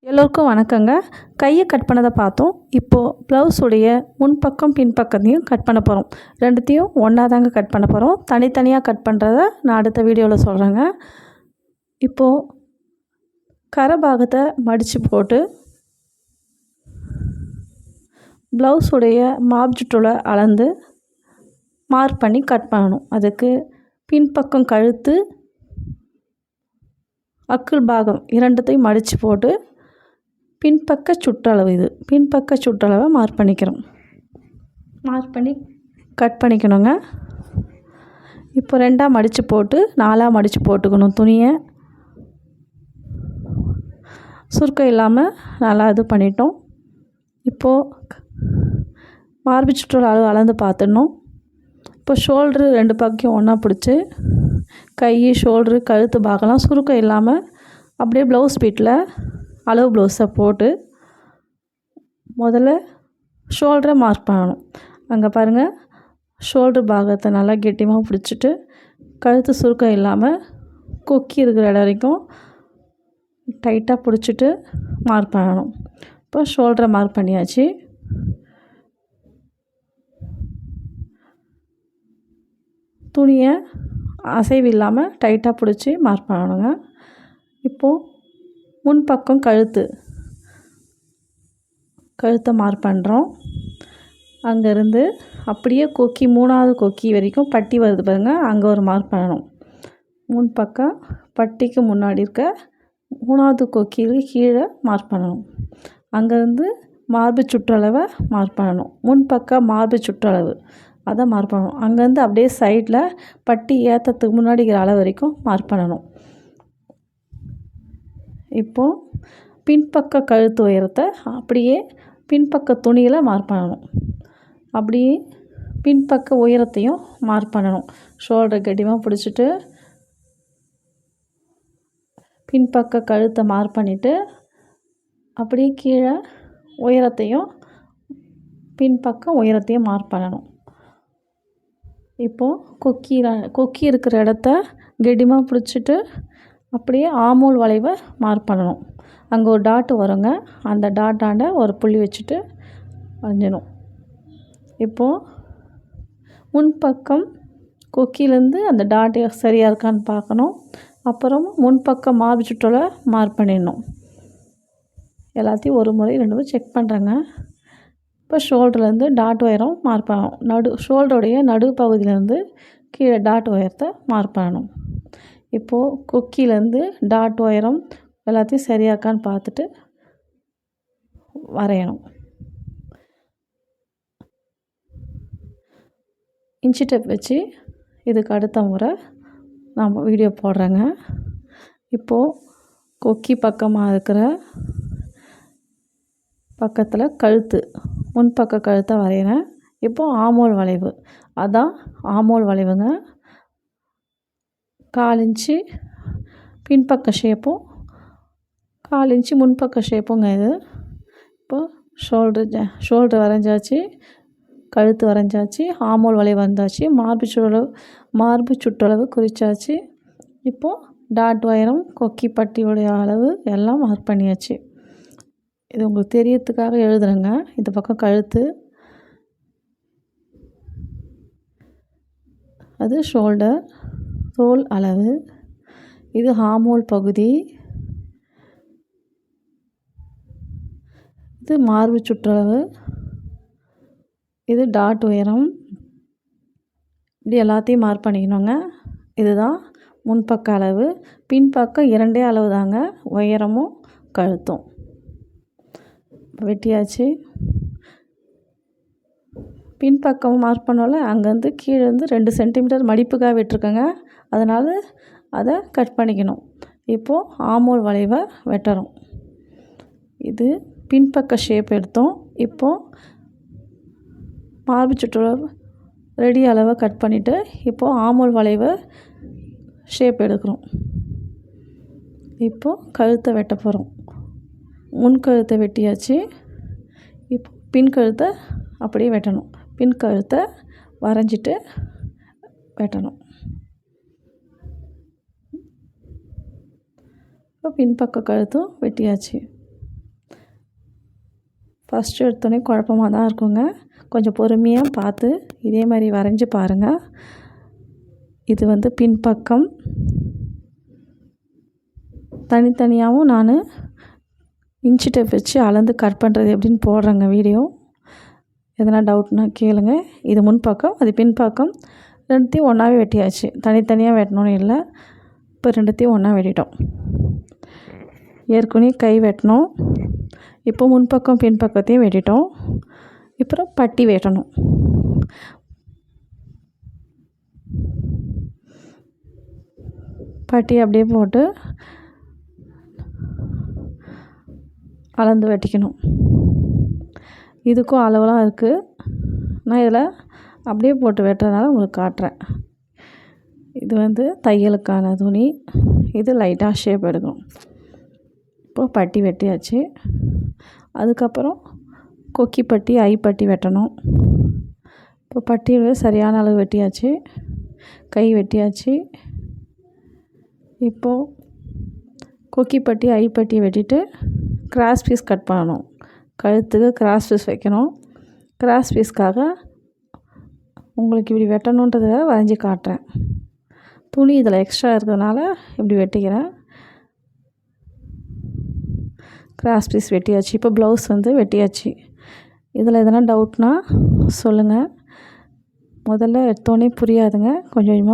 எல்லோருக்கும் வணக்கங்க. கையை கட் பண்ணதை பார்த்தோம். இப்போது ப்ளவுஸுடைய முன்பக்கம் பின்பக்கத்தையும் கட் பண்ண போகிறோம். ரெண்டுத்தையும் ஒன்றா தாங்க கட் பண்ண போகிறோம். தனித்தனியாக கட் பண்ணுறத நான் அடுத்த வீடியோவில் சொல்கிறேங்க. இப்போது கரை பாகத்தை மடித்து போட்டு ப்ளவுஸுடைய மார்ஜிட்டோட அளந்து மார்க் பண்ணி கட் பண்ணணும். அதுக்கு பின்பக்கம் கழுத்து அக்குள் பாகம் இரண்டுத்தையும் மடித்து போட்டு பின்பக்க சுற்றளவு பின்பக்க சுற்றளவை மார்க் பண்ணிக்கிறோம். மார்க் பண்ணி கட் பண்ணிக்கணுங்க. இப்போ ரெண்டாக மடித்து போட்டு 4ஆக மடித்து போட்டுக்கணும். துணியை சுருக்கம் இல்லாமல் நல்லா இது பண்ணிட்டோம். இப்போது மார்பு சுற்றளவு அளந்து பார்த்துடணும். இப்போ ஷோல்ட்ரு 2 பக்கம் ஒன்றா பிடிச்சி கை ஷோல்ட்ரு கழுத்து பாகலாம் சுருக்கம் இல்லாமல் அப்படியே ப்ளவுஸ் பீட்டில் அளவு ப்ளவுஸை போட்டு முதல்ல ஷோல்டரை மார்க் பண்ணணும். அங்கே பாருங்கள், ஷோல்ட்ரு பாகத்தை நல்லா கெட்டியமாக பிடிச்சிட்டு கழுத்து சுருக்கம் இல்லாமல் கொக்கி இருக்கிற இடம் வரைக்கும் டைட்டாக பிடிச்சிட்டு மார்க் பண்ணணும். இப்போ ஷோல்டரை மார்க் பண்ணியாச்சு. துணியை அசைவு இல்லாமல் டைட்டாக பிடிச்சி மார்க் பண்ணணுங்க. இப்போது முன்பக்கம் கழுத்தை மார்க் பண்ணுறோம். அங்கேருந்து அப்படியே கொக்கி 3வது கொக்கி வரைக்கும் பட்டி வருது பாருங்கள், அங்கே ஒரு மார்க் பண்ணணும். முன்பக்கம் பட்டிக்கு முன்னாடி இருக்க 3வது கொக்கியில் கீழே மார்க் பண்ணணும். அங்கேருந்து மார்பு சுற்றளவை மார்க் பண்ணணும். முன்பக்க மார்பு சுற்றளவு அதை மார்க் பண்ணணும். அங்கேருந்து அப்படியே சைடில் பட்டி ஏற்றத்துக்கு முன்னாடி இருக்கிற அளவு வரைக்கும் மார்க் பண்ணணும். இப்போது பின்பக்க கழுத்து உயரத்தை அப்படியே பின்பக்க துணியில் மார்க் பண்ணணும். அப்படியே பின்பக்க உயரத்தையும் மார்க் பண்ணணும். ஷோல்டரை கட்டியமாக பிடிச்சிட்டு பின்பக்க கழுத்தை மார்க் பண்ணிவிட்டு அப்படியே கீழே உயரத்தையும் பின்பக்க உயரத்தையும் மார்க் பண்ணணும். இப்போது கொக்கி இருக்கிற இடத்த கெட்டியமாக பிடிச்சிட்டு அப்படியே ஆமூல் வளைவை மார்க் பண்ணணும். அங்கே ஒரு டாட்டு வருங்க, அந்த டாட்டாண்ட ஒரு புள்ளி வச்சுட்டு வரைஞ்சிடணும். இப்போது முன்பக்கம் கொக்கியிலேருந்து அந்த டாட்டு சரியாக இருக்கான்னு பார்க்கணும். அப்புறம் முன்பக்கம் மார்பு சுற்றலை மார்க் பண்ணிடணும். எல்லாத்தையும் ஒரு முறை 2 முறை செக் பண்ணுறேங்க. இப்போ ஷோல்டர்லேருந்து டாட் உயரம் மார்க் பண்ணணும். ஷோல்டருடைய நடு பகுதியிலேருந்து கீழே டாட் உயரத்தை மார்க் பண்ணணும். இப்போது கொக்கியிலேருந்து டாட் உயரம் எல்லாத்தையும் சரியாக்கான்னு பார்த்துட்டு வரையணும். இன்ச்சி டேப் வச்சு இதுக்கு அடுத்த முறை நான் வீடியோ போடுறேங்க. இப்போது கொக்கி பக்கமாக இருக்கிற பக்கத்தில் கழுத்து முன்பக்க கழுத்தை வரைகிறேன். இப்போது ஆமோல் வளைவு, அதான் ஆமோல் வளைவுங்க. 1/4 இன்ச்சு பின்பக்க ஷேப்பும் 1/4 இன்ச்சு முன்பக்க ஷேப்புங்க இது. இப்போது ஷோல்ட்ரு வரைஞ்சாச்சு, கழுத்து வரைஞ்சாச்சு, ஆமோல் வளைவு வந்தாச்சு, மார்பு சுற்றளவு குறிச்சாச்சு. இப்போது டாட் உயரம் கொக்கி பட்டியுடைய அளவு எல்லாம் மார்க் பண்ணியாச்சு. இது உங்களுக்கு தெரியறதுக்காக எழுதுறேங்க. இந்த பக்கம் கழுத்து, அது ஷோல்டர் தோல் அளவு, இது ஆமோல் பகுதி, இது மார்பு சுற்றளவு, இது டாட் உயரம். இப்படி எல்லாத்தையும் மார்க் பண்ணிக்கணுங்க. இதுதான் முன்பக்க அளவு. பின்பக்கம் 2 அளவு தாங்க, உயரமும் கழுத்தும். வெட்டியாச்சு. பின்பக்கம் மார்க் பண்ணோம்ல, அங்கேருந்து கீழேருந்து 2 சென்டிமீட்டர் மடிப்புக்காக விட்டுருக்கேங்க. அதனால் அதை கட் பண்ணிக்கணும். இப்போது ஆமோல் வளைவை வெட்டுறோம். இது பின்பக்க ஷேப் எடுத்தோம். இப்போது மார்பு சுற்றளவு ரெடி அளவை கட் பண்ணிவிட்டு இப்போது ஆமோல் வளைவை ஷேப் எடுக்கிறோம். இப்போது கழுத்தை வெட்ட போகிறோம். முன் கழுத்தை வெட்டியாச்சு. இப்போ பின் கழுத்தை அப்படியே வெட்டணும். பின் கழுத்தை வரைஞ்சிட்டு வெட்டணும். இப்போ பின்பக்க கழுத்தும் வெட்டியாச்சு. ஃபஸ்ட்டு எடுத்தோடனே குழப்பமாக தான் இருக்குங்க. கொஞ்சம் பொறுமையாக பார்த்து இதே மாதிரி வரைஞ்சி பாருங்கள். இது வந்து பின்பக்கம். தனித்தனியாகவும் நான் இன்ச்சி டேப் வச்சு அளந்து கட் பண்ணுறது எப்படின்னு போடுறேங்க வீடியோ. எதனா டவுட்னா கேளுங்க. இது முன்பக்கம், அது பின்பக்கம். ரெண்டுத்தையும் ஒன்றாவே வெட்டியாச்சு. தனித்தனியாக வெட்டணும்னு இல்லை. இப்போ ரெண்டுத்தையும் ஒன்றா வெட்டிட்டோம். ஏற்கனவே கை வெட்டணும். இப்போ முன்பக்கம் பின்பக்கத்தையும் வெட்டிட்டோம். அப்புறம் பட்டி வெட்டணும். பட்டி அப்படியே போட்டு அளந்து வெட்டிக்கணும். இதுக்கும் அளவெலாம் இருக்குது. நான் இதில் அப்படியே போட்டு வெட்டுறதுனால உங்களுக்கு காட்டுறேன். இது வந்து தையலுக்கான துணி. இது லைட்டாக ஷேப் எடுக்கணும். இப்போது பட்டி வெட்டியாச்சு. அதுக்கப்புறம் கொக்கி பட்டி, ஐப்பட்டி வெட்டணும். இப்போ பட்டியோட சரியான அளவு வெட்டியாச்சு. கை வெட்டியாச்சு. இப்போது கொக்கி பட்டி, ஐப்பட்டி வெட்டிட்டு கிராஸ் பீஸ் கட் பண்ணணும். கழுத்துக்கு கிராஸ் பீஸ் வைக்கணும். கிராஸ் பீஸ்க்காக உங்களுக்கு இப்படி வெட்டணுன்றதை வரைஞ்சி காட்டுறேன். துணி இதில் எக்ஸ்ட்ரா இருக்கிறதுனால இப்படி வெட்டிக்கிறேன். கிராஸ் பீஸ் வெட்டியாச்சு. இப்போ ப்ளவுஸ் வந்து வெட்டியாச்சு. இதில் எதனா டவுட்னா சொல்லுங்கள். முதல்ல எடுத்தோடனே புரியாதுங்க. கொஞ்சம் கொஞ்சமாக